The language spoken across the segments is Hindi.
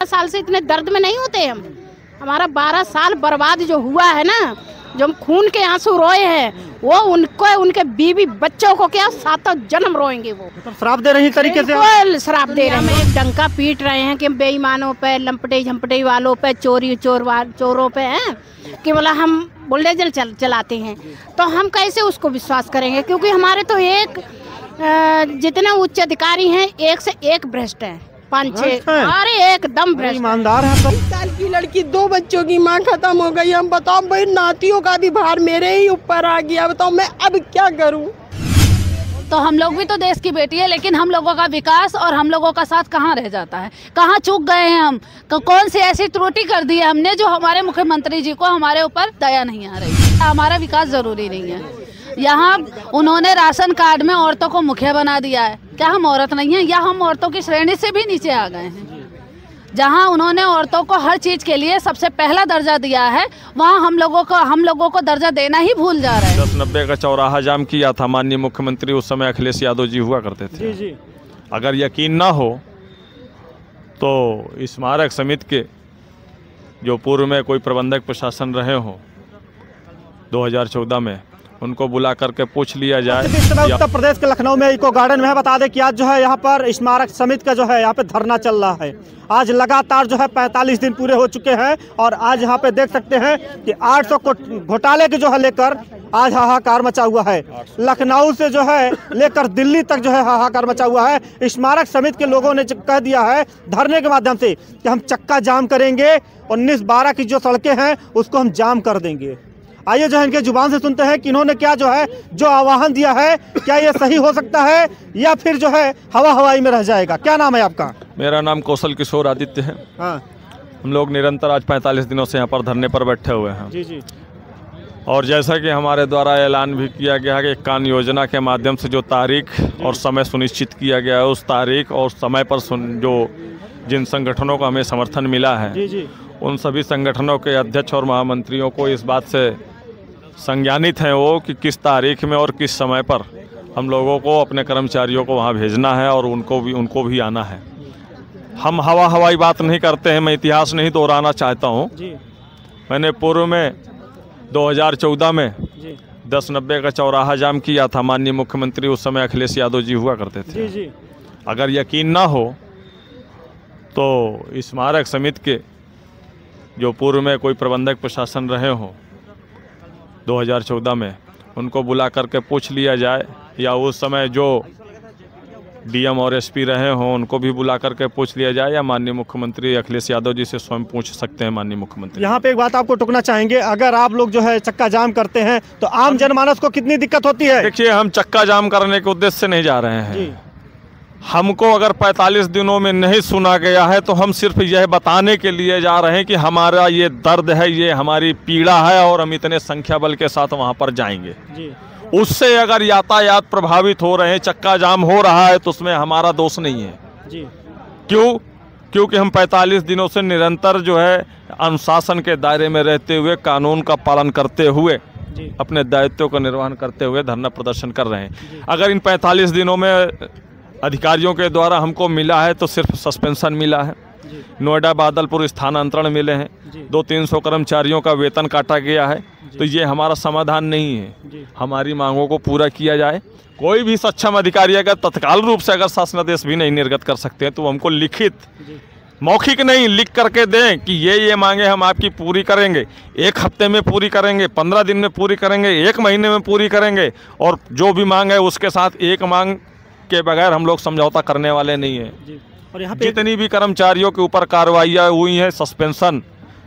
साल से इतने दर्द में नहीं होते हम। हमारा 12 साल बर्बाद जो हुआ है ना, जो हम खून के आंसू रोए हैं, वो उनको, उनके बीवी बच्चों को क्या 7 जन्म रोएंगे वो। तो श्राप दे रही तरीके से श्राप दे रहे हैं, डंका पीट रहे हैं कि बेईमानों पे, लंपटे झंपटे वालों पे, चोरों पे हैं कि बोला हम बुलडोजर चलाते हैं, तो हम कैसे उसको विश्वास करेंगे? क्योंकि हमारे तो एक जितने उच्च अधिकारी हैं, एक से एक भ्रष्ट हैं, 5-6 अरे एकदम भ्रष्ट, ईमानदार है। 20 साल की लड़की, 2 बच्चों की माँ खत्म हो गई। हम बताओ भाई, नातियों का भी भार मेरे ही ऊपर आ गया। बताओ मैं अब क्या करूं? तो हम लोग भी तो देश की बेटी है, लेकिन हम लोगों का विकास और हम लोगों का साथ कहाँ रह जाता है? कहाँ चूक गए हैं हम? कौन सी ऐसी त्रुटि कर दी है हमने जो हमारे मुख्यमंत्री जी को हमारे ऊपर दया नहीं आ रही? हमारा विकास जरूरी नहीं है। यहाँ उन्होंने राशन कार्ड में औरतों को मुखिया बना दिया है। क्या हम औरत नहीं है? या हम औरतों की श्रेणी से भी नीचे आ गए हैं? जहाँ उन्होंने औरतों को हर चीज के लिए सबसे पहला दर्जा दिया है, वहाँ हम लोगों को दर्जा देना ही भूल जा रहे हैं। 1090 का चौराहा जाम किया था माननीय मुख्यमंत्री उस समय अखिलेश यादव जी हुआ करते थे। जी। अगर यकीन ना हो तो स्मारक समिति के जो पूर्व में कोई प्रबंधक प्रशासन रहे हो 2014 में, उनको बुला करके पूछ लिया जाए। इस समय उत्तर प्रदेश के लखनऊ में इको गार्डन में है। बता दें कि आज जो है यहाँ पर स्मारक समिति का जो है यहाँ पे धरना चल रहा है। आज लगातार जो है 45 दिन पूरे हो चुके हैं और आज यहाँ पे देख सकते हैं कि 800 घोटाले के जो है लेकर आज हाहाकार मचा हुआ है। लखनऊ से जो है लेकर दिल्ली तक जो है हाहाकार मचा हुआ है। स्मारक समिति के लोगों ने कह दिया है धरने के माध्यम से कि हम चक्का जाम करेंगे, 19-12 की जो सड़कें हैं उसको हम जाम कर देंगे। आइए जो है इनके जुबान से सुनते हैं कि इन्होंने क्या जो है जो आह्वान दिया है, क्या ये सही हो सकता है या फिर जो है हवाई में रह जाएगा? क्या नाम है आपका? मेरा नाम कौशल किशोर आदित्य है। हाँ। हम लोग निरंतर आज 45 दिनों से यहाँ पर धरने पर बैठे हुए हैं। जी। और जैसा कि हमारे द्वारा ऐलान भी किया गया है कि कान योजना के माध्यम से जो तारीख और समय सुनिश्चित किया गया है, उस तारीख और समय पर जो जिन संगठनों को हमें समर्थन मिला है, उन सभी संगठनों के अध्यक्ष और महामंत्रियों को इस बात से संज्ञानित हैं वो कि किस तारीख में और किस समय पर हम लोगों को अपने कर्मचारियों को वहाँ भेजना है और उनको भी आना है। हम हवाई बात नहीं करते हैं। मैं इतिहास नहीं दोहराना चाहता हूँ। मैंने पूर्व में 2014 में 1090 का चौराहा जाम किया था माननीय मुख्यमंत्री उस समय अखिलेश यादव जी हुआ करते थे। अगर यकीन ना हो तो स्मारक समिति के जो पूर्व में कोई प्रबंधक प्रशासन रहे हो 2014 में, उनको बुला करके पूछ लिया जाए, या उस समय जो डीएम और एसपी रहे हों उनको भी बुला करके पूछ लिया जाए, या माननीय मुख्यमंत्री अखिलेश यादव जी से स्वयं पूछ सकते हैं माननीय मुख्यमंत्री। यहाँ पे एक बात आपको टोकना चाहेंगे, अगर आप लोग जो है चक्का जाम करते हैं तो आम जनमानस को कितनी दिक्कत होती है? देखिए, हम चक्का जाम करने के उद्देश्य से नहीं जा रहे हैं। हमको अगर 45 दिनों में नहीं सुना गया है तो हम सिर्फ यह बताने के लिए जा रहे हैं कि हमारा ये दर्द है, ये हमारी पीड़ा है और हम इतने संख्या बल के साथ वहाँ पर जाएंगे। उससे अगर यातायात प्रभावित हो रहे हैं, चक्का जाम हो रहा है, तो उसमें हमारा दोष नहीं है। क्यों? क्योंकि हम 45 दिनों से निरंतर जो है अनुशासन के दायरे में रहते हुए, कानून का पालन करते हुए, अपने दायित्व का निर्वहन करते हुए धरना प्रदर्शन कर रहे हैं। अगर इन 45 दिनों में अधिकारियों के द्वारा हमको मिला है तो सिर्फ सस्पेंशन मिला है, नोएडा बादलपुर स्थानांतरण मिले हैं, 200-300 कर्मचारियों का वेतन काटा गया है, तो ये हमारा समाधान नहीं है। हमारी मांगों को पूरा किया जाए। कोई भी सक्षम अधिकारी अगर तत्काल रूप से अगर शासनादेश भी नहीं निर्गत कर सकते हैं तो हमको लिखित, मौखिक नहीं, लिख करके दें कि ये मांगे हम आपकी पूरी करेंगे, 1 हफ्ते में पूरी करेंगे, 15 दिन में पूरी करेंगे, 1 महीने में पूरी करेंगे, और जो भी मांग है उसके साथ एक मांग के बगैर हम लोग समझौता करने वाले नहीं हैं। और यहाँ पे जितनी भी कर्मचारियों के ऊपर कार्रवाइयाँ हुई हैं, सस्पेंशन,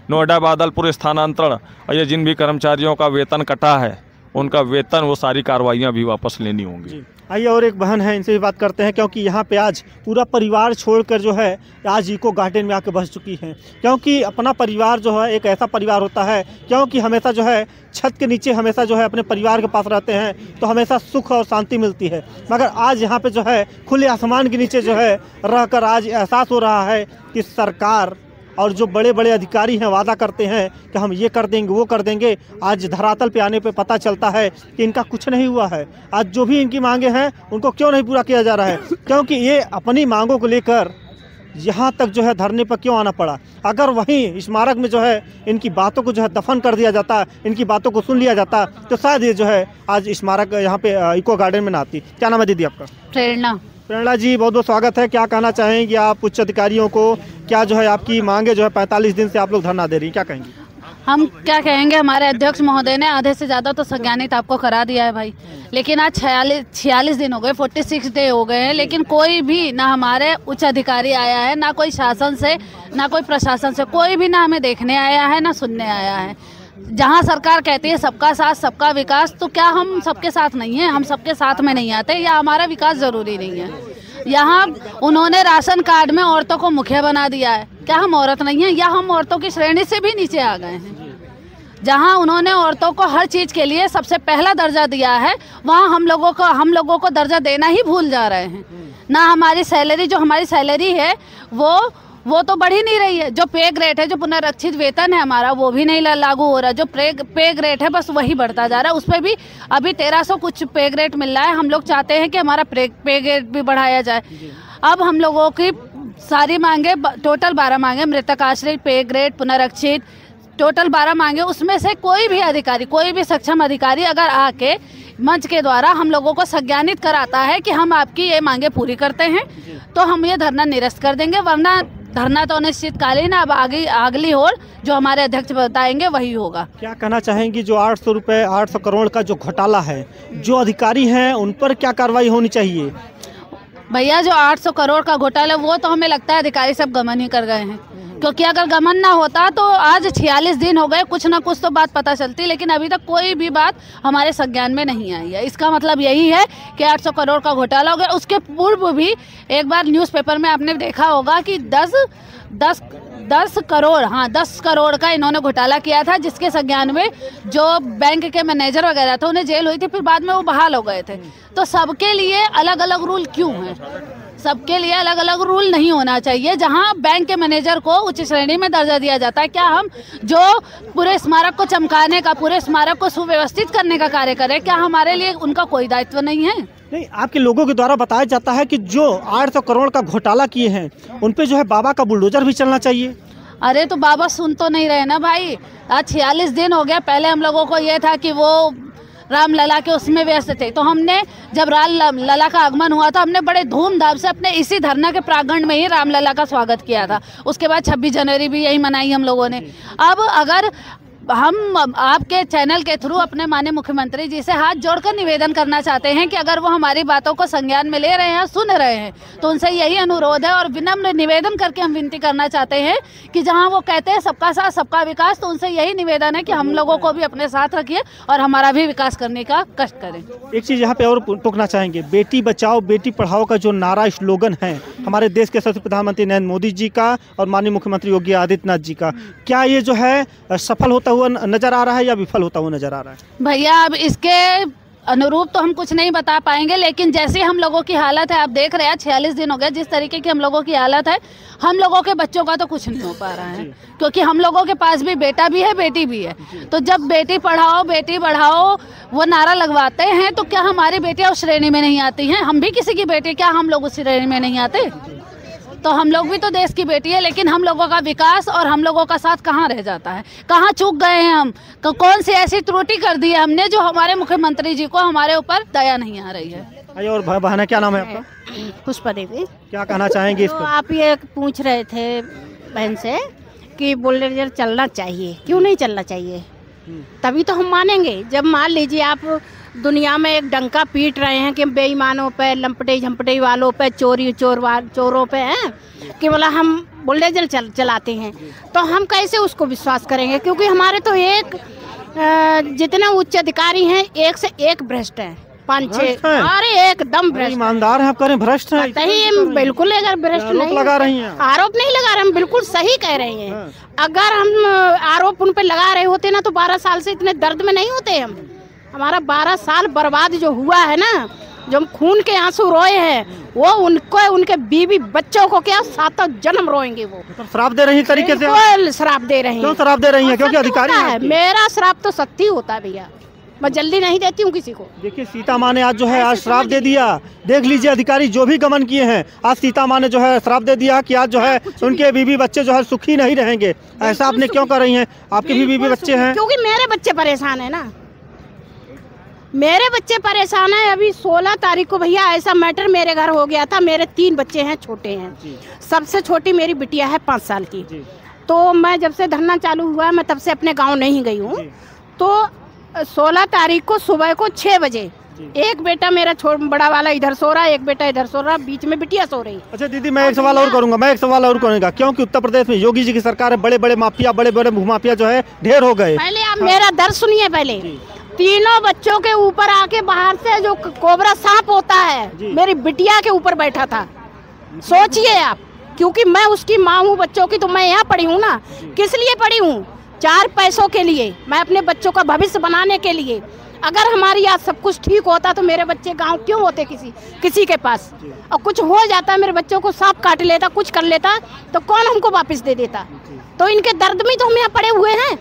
नोएडा बादलपुर स्थानांतरण, और ये जिन भी कर्मचारियों का वेतन कटा है उनका वेतन, वो सारी कार्रवाइयाँ भी वापस लेनी होंगी। आइए और एक बहन है, इनसे भी बात करते हैं, क्योंकि यहाँ पे आज पूरा परिवार छोड़कर जो है आज इको गार्डन में आके बस चुकी हैं। क्योंकि अपना परिवार जो है एक ऐसा परिवार होता है, क्योंकि हमेशा जो है छत के नीचे हमेशा जो है अपने परिवार के पास रहते हैं तो हमेशा सुख और शांति मिलती है। मगर आज यहाँ पे जो है खुले आसमान के नीचे जो है रहकर आज एहसास हो रहा है कि सरकार और जो बड़े बड़े अधिकारी हैं वादा करते हैं कि हम ये कर देंगे, वो कर देंगे, आज धरातल पे आने पे पता चलता है कि इनका कुछ नहीं हुआ है। आज जो भी इनकी मांगे हैं उनको क्यों नहीं पूरा किया जा रहा है? क्योंकि ये अपनी मांगों को लेकर यहाँ तक जो है धरने पर क्यों आना पड़ा? अगर वहीं स्मारक में जो है इनकी बातों को जो है दफन कर दिया जाता, इनकी बातों को सुन लिया जाता, तो शायद ये जो है आज स्मारक यहाँ पे इको गार्डन में ना आती। क्या नाम है दीदी आपका? प्रेरणा जी, बहुत बहुत स्वागत है। क्या कहना चाहेंगे आप उच्च अधिकारियों को? क्या जो है आपकी मांगे जो है 45 दिन से आप लोग धरना दे रही हैं, क्या कहेंगे? हम क्या कहेंगे, हमारे अध्यक्ष महोदय ने आधे से ज़्यादा तो संज्ञानित आपको करा दिया है भाई, लेकिन आज 46 दिन हो गए, 46 डे हो गए हैं, लेकिन कोई भी ना हमारे उच्च अधिकारी आया है, ना कोई शासन से, ना कोई प्रशासन से, कोई भी ना हमें देखने आया है, ना सुनने आया है। जहाँ सरकार कहती है सबका साथ सबका विकास, तो क्या हम सबके साथ नहीं हैं? हम सबके साथ में नहीं आते, या हमारा विकास ज़रूरी नहीं है? यहाँ उन्होंने राशन कार्ड में औरतों को मुखिया बना दिया है। क्या हम औरत नहीं हैं, या हम औरतों की श्रेणी से भी नीचे आ गए हैं? जहाँ उन्होंने औरतों को हर चीज़ के लिए सबसे पहला दर्जा दिया है, वहाँ हम लोगों को दर्जा देना ही भूल जा रहे हैं। ना हमारी सैलरी, जो हमारी सैलरी है वो तो बढ़ ही नहीं रही है। जो पे ग्रेड है, जो पुनरीक्षित वेतन है हमारा, वो भी नहीं लागू हो रहा। जो पे ग्रेड है बस वही बढ़ता जा रहा है। उस पर भी अभी 1300 कुछ पे ग्रेड मिल रहा है। हम लोग चाहते हैं कि हमारा पे ग्रेड भी बढ़ाया जाए। अब हम लोगों की सारी मांगे, टोटल 12 मांगे, मृतक आश्रित, पे ग्रेड, पुनरीक्षित, टोटल 12 मांगे, उसमें से कोई भी अधिकारी, कोई भी सक्षम अधिकारी अगर आके मंच के द्वारा हम लोगों को संज्ञानित कराता है कि हम आपकी ये मांगे पूरी करते हैं, तो हम ये धरना निरस्त कर देंगे। वरना धरना तो अनिश्चितकालीन, अब अगली ओर जो हमारे अध्यक्ष बताएंगे वही होगा। क्या कहना चाहेंगी, जो 800 करोड़ का जो घोटाला है, जो अधिकारी हैं उन पर क्या कार्रवाई होनी चाहिए? भैया, जो 800 करोड़ का घोटाला, वो तो हमें लगता है अधिकारी सब गमन ही कर गए हैं, क्योंकि अगर गमन ना होता तो आज 46 दिन हो गए, कुछ ना कुछ तो बात पता चलती, लेकिन अभी तक कोई भी बात हमारे संज्ञान में नहीं आई है। इसका मतलब यही है कि 800 करोड़ का घोटाला हो गया। उसके पूर्व भी एक बार न्यूज़पेपर में आपने देखा होगा कि 10 करोड़ का इन्होंने घोटाला किया था, जिसके संज्ञान में जो बैंक के मैनेजर वगैरह थे उन्हें जेल हुई थी, फिर बाद में वो बहाल हो गए थे। तो सबके लिए अलग अलग रूल क्यों हैं? सबके लिए अलग अलग रूल नहीं होना चाहिए। जहां बैंक के मैनेजर को उच्च श्रेणी में दर्जा दिया जाता है, क्या हम जो पूरे स्मारक को चमकाने का, पूरे स्मारक को सुव्यवस्थित करने का कार्य करें, क्या हमारे लिए उनका कोई दायित्व नहीं है? नहीं, आपके लोगों के द्वारा बताया जाता है कि जो 800 करोड़ का घोटाला किए हैं उन पे जो है बाबा का बुलडोजर भी चलना चाहिए। अरे तो बाबा सुन तो नहीं रहे ना भाई। आज 46 दिन हो गया। पहले हम लोगों को ये था कि वो रामलला के उसमें व्यस्त थे, तो हमने जब रामलला का आगमन हुआ था, हमने बड़े धूमधाम से अपने इसी धरना के प्रांगण में ही रामलला का स्वागत किया था। उसके बाद 26 जनवरी भी यही मनाई हम लोगों ने। अब अगर हम आपके चैनल के थ्रू अपने माननीय मुख्यमंत्री जी से हाथ जोड़कर निवेदन करना चाहते हैं कि अगर वो हमारी बातों को संज्ञान में ले रहे हैं, सुन रहे हैं, तो उनसे यही अनुरोध है और विनम्र निवेदन करके हम विनती करना चाहते हैं कि जहां वो कहते हैं सबका साथ सबका विकास, तो उनसे यही निवेदन है कि हम लोगों को भी अपने साथ रखिए और हमारा भी विकास करने का कष्ट करें। एक चीज़ यहाँ पे और टोकना चाहेंगे, बेटी बचाओ बेटी पढ़ाओ का जो नारा स्लोगन है हमारे देश के सबसे प्रधानमंत्री नरेंद्र मोदी जी का और माननीय मुख्यमंत्री योगी आदित्यनाथ जी का, क्या ये जो है सफल होता हुआ नजर आ रहा है या विफल होता हुआ नजर आ रहा है? भैया, अब इसके अनुरूप तो हम कुछ नहीं बता पाएंगे, लेकिन जैसे हम लोगों की हालत है, आप देख रहे हैं 46 दिन हो गए, जिस तरीके की हम लोगों की हालत है, हम लोगों के बच्चों का तो कुछ नहीं हो पा रहा है, क्योंकि हम लोगों के पास भी बेटा भी है, बेटी भी है। तो जब बेटी पढ़ाओ बेटी बढ़ाओ वो नारा लगवाते हैं, तो क्या हमारी बेटियां उस श्रेणी में नहीं आती हैं? हम भी किसी की बेटी, क्या हम लोग उस श्रेणी में नहीं आते? तो हम लोग भी तो देश की बेटी है, लेकिन हम लोगों का विकास और हम लोगों का साथ कहाँ रह जाता है? कहाँ चूक गए हैं हम? कौन सी ऐसी त्रुटि कर दी है हमने जो हमारे मुख्यमंत्री जी को हमारे ऊपर दया नहीं आ रही है? और बहना, क्या नाम है आपका? पुष्पा देवी। क्या कहना चाहेंगे इसको? तो आप ये पूछ रहे थे बहन से कि बुलडोजर चलना चाहिए, क्यों नहीं चलना चाहिए? तभी तो हम मानेंगे। जब मान लीजिए आप दुनिया में एक डंका पीट रहे हैं कि बेईमानों पे, लंपटे झंपटे वालों पे, चोरों पे हैं कि बोला हम बुलडोजर चलाते हैं, तो हम कैसे उसको विश्वास करेंगे? क्योंकि हमारे तो एक जितने उच्च अधिकारी हैं, एक से एक भ्रष्ट हैं, 5-6। अरे एकदम भ्रष्ट, ईमानदार हैं, आप कह रहे हैं भ्रष्ट हैं? सही, बिल्कुल। अगर भ्रष्ट नहीं लगा रही हैं, आरोप नहीं लगा रहे, हम बिल्कुल सही कह रहे हैं। अगर हम आरोप उन पे लगा रहे होते ना, तो 12 साल से इतने दर्द में नहीं होते हम। हमारा 12 साल बर्बाद जो हुआ है ना, जो हम खून के आंसू रोए हैं, वो उनको, उनके बीवी बच्चों को क्या 7 जन्म रोएंगे वो। तो श्राप दे रही तरीके से? बिल्कुल श्राप दे रही हैं। क्यों श्राप दे रही हैं? क्योंकि अधिकारी है। मेरा श्राप तो सख्ती होता है भैया। मैं जल्दी नहीं देती हूँ किसी को। देखिए सीता माँ ने आज जो है आज श्राप दे दिया। देख लीजिए अधिकारी जो भी गमन किए हैं, आज सीता माँ ने जो है श्राप दे दिया कि आज जो है उनके बीवी बच्चे जो है सुखी नहीं रहेंगे। ऐसा आपने क्यों कर रही हैं? आपके भी बीवी बच्चे हैं? क्योंकि मेरे बच्चे परेशान है ना, मेरे बच्चे परेशान है। अभी 16 तारीख को भैया ऐसा मैटर मेरे घर हो गया था। मेरे 3 बच्चे हैं, छोटे हैं। सबसे छोटी मेरी बिटिया है 5 साल की। तो मैं जब से धरना चालू हुआ मैं तब से अपने गांव नहीं गई हूँ। तो 16 तारीख को सुबह को 6 बजे एक बेटा मेरा बड़ा वाला इधर सो रहा है, एक बेटा इधर सो रहा, बीच में बिटिया सो रही। अच्छा दीदी मैं एक सवाल और करूंगा, क्योंकि उत्तर प्रदेश में योगी जी की सरकार है, बड़े बड़े माफिया, बड़े बड़े भूमाफिया जो है ढेर हो गए। पहले आप मेरा दर्द सुनिए। पहले तीनों बच्चों के ऊपर आके बाहर से जो कोबरा सांप होता है मेरी बिटिया के ऊपर बैठा था। सोचिए आप, क्योंकि मैं उसकी माँ हूँ बच्चों की, तो मैं यहाँ पढ़ी हूँ ना। किस लिए पढ़ी हूँ? 4 पैसों के लिए, मैं अपने बच्चों का भविष्य बनाने के लिए। अगर हमारी आज सब कुछ ठीक होता तो मेरे बच्चे गांव क्यों होते किसी के पास? और कुछ हो जाता मेरे बच्चों को सांप काट लेता, कुछ कर लेता, तो कौन हमको वापस दे देता? तो इनके दर्द में तो हम यहाँ पड़े हुए हैं।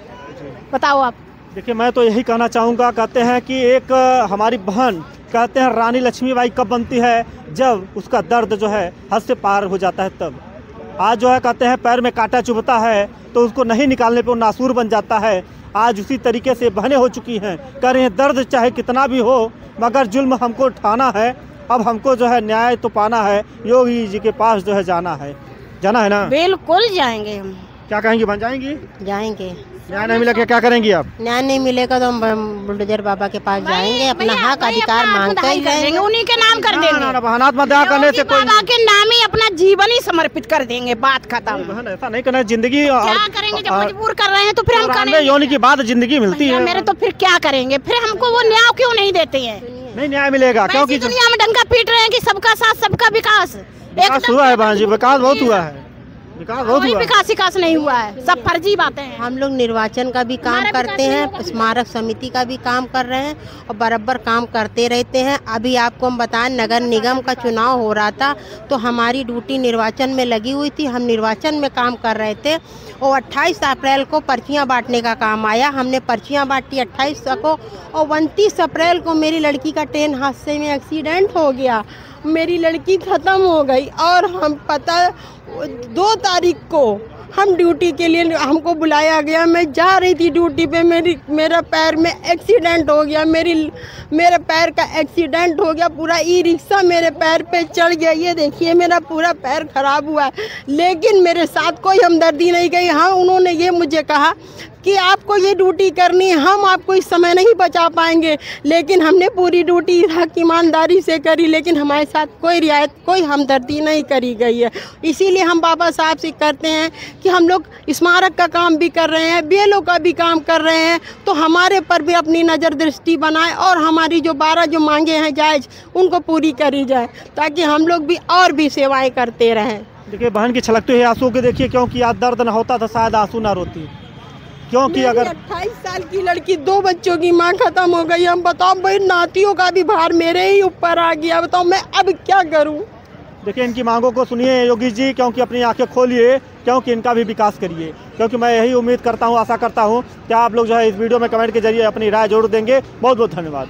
बताओ आप। देखिए मैं तो यही कहना चाहूँगा, कहते हैं कि एक हमारी बहन कहते हैं रानी लक्ष्मीबाई कब बनती है? जब उसका दर्द जो है हद से पार हो जाता है तब। आज जो है कहते हैं पैर में कांटा चुभता है तो उसको नहीं निकालने पे वो नासूर बन जाता है। आज उसी तरीके से बहनें हो चुकी हैं, कह रहे हैं दर्द चाहे कितना भी हो मगर जुल्म हमको उठाना है। अब हमको जो है न्याय तो पाना है, योगी जी के पास जो है जाना है ना? बिल्कुल जाएंगे हम। क्या कहेंगी? बन जाएंगी? जाएंगे। न्याय नहीं मिलेगा क्या करेंगी आप? न्याय नहीं मिलेगा तो हम बुलडोजर बाबा के पास जाएंगे, अपना हक अधिकार मांगते ही रहेंगे। उन्हीं के नाम कर देंगे। बहानात मत दया करने से कोई बाबा के नाम ही अपना जीवन ही समर्पित कर देंगे। बात खत्म। बहन ऐसा नहीं करना, जिंदगी क्या करेंगे? जब मजबूर कर रहे हैं तो फिर हम करेंगे। योनि की बात जिंदगी मिलती है मेरे, तो फिर क्या करेंगे? फिर हमको वो न्याय क्यों नहीं देते हैं? नहीं न्याय मिलेगा क्योंकि दुनिया में डंका पीट रहे हैं कि सबका साथ सबका विकास। विकास हुआ है बहन जी, विकास बहुत हुआ है। विकास नहीं हुआ है, सब फर्जी बातें हैं। हम लोग निर्वाचन का भी काम करते हैं, स्मारक समिति का भी काम कर रहे हैं और बराबर काम करते रहते हैं। अभी आपको हम बताएं, नगर निगम का चुनाव हो रहा था तो हमारी ड्यूटी निर्वाचन में लगी हुई थी। हम निर्वाचन में काम कर रहे थे और 28 अप्रैल को पर्चियां बांटने का काम आया। हमने पर्चियां बांटी 28 को और 29 अप्रैल को मेरी लड़की का ट्रेन हादसे में एक्सीडेंट हो गया। मेरी लड़की ख़त्म हो गई और हम 2 तारीख को हम ड्यूटी के लिए हमको बुलाया गया। मैं जा रही थी ड्यूटी पे, मेरा पैर में एक्सीडेंट हो गया। मेरे पैर का एक्सीडेंट हो गया, पूरा ई रिक्शा मेरे पैर पे चढ़ गया। ये देखिए मेरा पूरा पैर खराब हुआ है, लेकिन मेरे साथ कोई हमदर्दी नहीं गई। हाँ, उन्होंने ये मुझे कहा कि आपको ये ड्यूटी करनी है, हम आपको इस समय नहीं बचा पाएंगे, लेकिन हमने पूरी ड्यूटी हक ईमानदारी से करी। लेकिन हमारे साथ कोई रियायत, कोई हमदर्दी नहीं करी गई है। इसीलिए हम बाबा साहब से करते हैं कि हम लोग स्मारक का काम भी कर रहे हैं, बेलों का भी काम कर रहे हैं, तो हमारे पर भी अपनी नज़र दृष्टि बनाए और हमारी जो 12 जो मांगे हैं जायज़, उनको पूरी करी जाए ताकि हम लोग भी और भी सेवाएँ करते रहें। देखिए बहन की छलकते हुए आंसू के देखिए, क्योंकि आज दर्द न होता तो शायद आंसू ना रोती। क्योंकि अगर 28 साल की लड़की, 2 बच्चों की माँ खत्म हो गई। हम बताओ भाई, नातियों का भी भार मेरे ही ऊपर आ गया। बताओ मैं अब क्या करूं? देखिए इनकी मांगों को सुनिए योगी जी, क्योंकि अपनी आंखें खोलिए, क्योंकि इनका भी विकास करिए। क्योंकि मैं यही उम्मीद करता हूं, आशा करता हूं कि आप लोग जो है इस वीडियो में कमेंट के जरिए अपनी राय जरूर देंगे। बहुत बहुत धन्यवाद।